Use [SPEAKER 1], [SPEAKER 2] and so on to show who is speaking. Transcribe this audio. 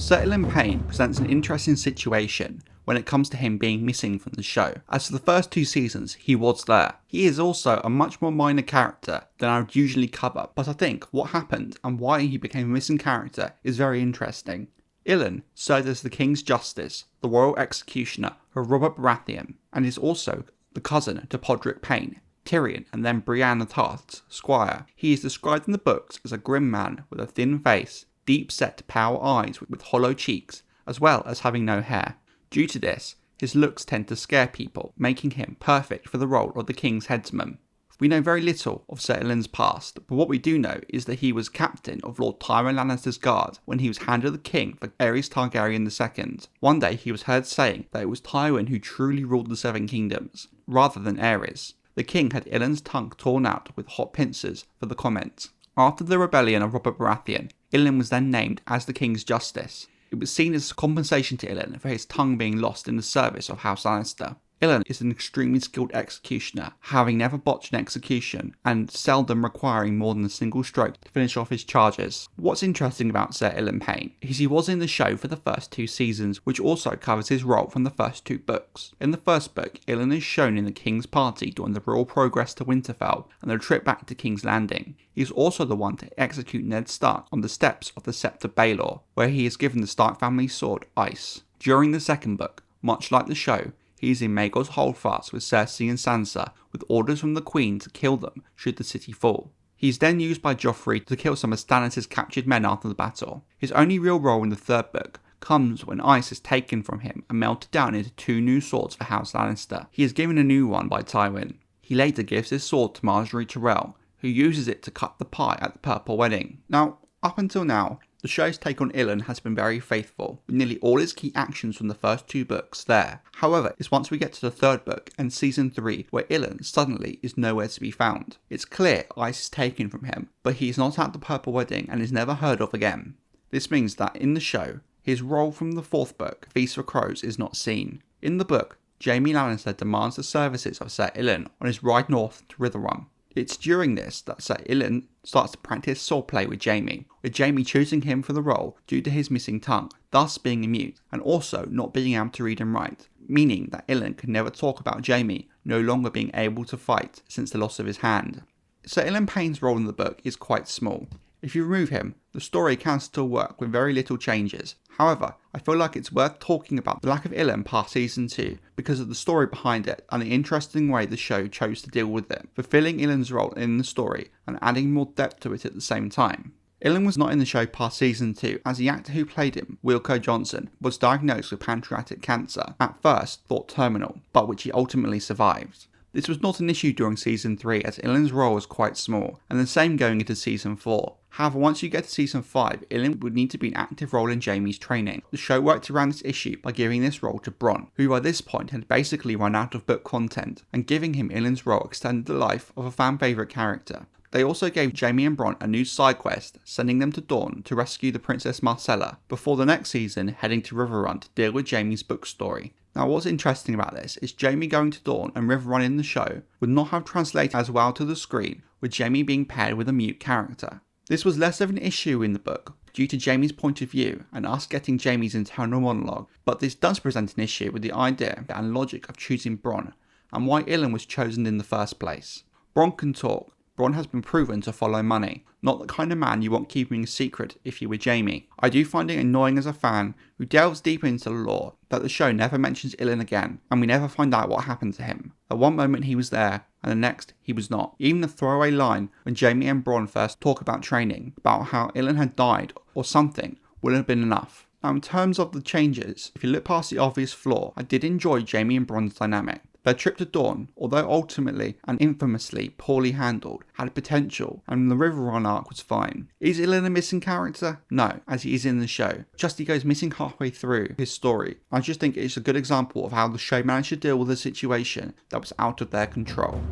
[SPEAKER 1] Sir ILYN Payne presents an interesting situation when it comes to him being missing from the show, as for the first 2 seasons he was there. He is also a much more minor character than I would usually cover, but I think what happened and why he became a missing character is very interesting. ILYN served as the King's Justice, the royal executioner of Robert Baratheon, and is also the cousin to Podrick Payne, Tyrion and then Brienne of Tarth's squire. He is described in the books as a grim man with a thin face, deep-set pale eyes with hollow cheeks, as well as having no hair. Due to this, his looks tend to scare people, making him perfect for the role of the King's headsman. We know very little of Sir ILYN's past, but what we do know is that he was captain of Lord Tywin Lannister's guard when he was Hand of the King for Aerys Targaryen II. One day he was heard saying that it was Tywin who truly ruled the Seven Kingdoms, rather than Aerys. The king had ILYN's tongue torn out with hot pincers for the comment. After the rebellion of Robert Baratheon, ILYN was then named as the King's Justice. It was seen as compensation to ILYN for his tongue being lost in the service of House Lannister. ILYN is an extremely skilled executioner, having never botched an execution and seldom requiring more than a single stroke to finish off his charges. What's interesting about Sir ILYN Payne is he was in the show for the first 2 seasons, which also covers his role from the first 2 books. In the first book, ILYN is shown in the King's party during the royal progress to Winterfell and the trip back to King's Landing. He is also the one to execute Ned Stark on the steps of the Sept of Baelor, where he is given the Stark family's sword, Ice. During the second book, much like the show, he is in Maegor's holdfast with Cersei and Sansa, with orders from the Queen to kill them should the city fall. He is then used by Joffrey to kill some of Stannis' captured men after the battle. His only real role in the third book comes when Ice is taken from him and melted down into 2 new swords for House Lannister. He is given a new one by Tywin. He later gives his sword to Margaery Tyrell, who uses it to cut the pie at the Purple Wedding. Now, up until now, the show's take on ILYN has been very faithful, with nearly all his key actions from the first 2 books there. However, it's once we get to the third book and season 3 where ILYN suddenly is nowhere to be found. It's clear Ice is taken from him, but he is not at the Purple Wedding and is never heard of again. This means that in the show, his role from the 4th book, Feast for Crows, is not seen. In the book, Jaime Lannister demands the services of Sir ILYN on his ride north to Riverrun. It's during this that Sir ILYN starts to practice swordplay with Jaime choosing him for the role due to his missing tongue, thus being a mute, and also not being able to read and write, meaning that ILYN could never talk about Jaime no longer being able to fight since the loss of his hand. Sir ILYN Payne's role in the book is quite small. If you remove him, the story can still work with very little changes. However, I feel like it's worth talking about the lack of ILYN past season 2 because of the story behind it and the interesting way the show chose to deal with it, fulfilling ILYN's role in the story and adding more depth to it at the same time. ILYN was not in the show past season 2 as the actor who played him, Wilco Johnson, was diagnosed with pancreatic cancer, at first thought terminal, but which he ultimately survived. This was not an issue during season 3 as ILYN's role was quite small, and the same going into season 4. However, once you get to season 5, ILYN would need to be an active role in Jaime's training. The show worked around this issue by giving this role to Bronn, who by this point had basically run out of book content, and giving him ILYN's role extended the life of a fan favourite character. They also gave Jaime and Bronn a new side quest, sending them to Dorne to rescue the Princess Marcella, before the next season heading to Riverrun to deal with Jaime's book story. Now what's interesting about this is Jaime going to Dorne and Riverrun in the show would not have translated as well to the screen, with Jaime being paired with a mute character. This was less of an issue in the book due to Jaime's point of view and us getting Jaime's internal monologue, but this does present an issue with the idea and logic of choosing Bronn and why ILYN was chosen in the first place. Bronn can talk. Bronn has been proven to follow money, not the kind of man you want keeping a secret if you were Jaime. I do find it annoying as a fan who delves deeper into the lore that the show never mentions ILYN again and we never find out what happened to him. At one moment he was there and the next he was not. Even the throwaway line when Jaime and Bronn first talk about training, about how ILYN had died or something, wouldn't have been enough. Now in terms of the changes, if you look past the obvious flaw, I did enjoy Jaime and Bronn's dynamic. Their trip to Dorne, although ultimately and infamously poorly handled, had potential and the Riverrun arc was fine. Is ILYN a missing character? No, as he is in the show. Just he goes missing halfway through his story. I just think it's a good example of how the show managed to deal with a situation that was out of their control.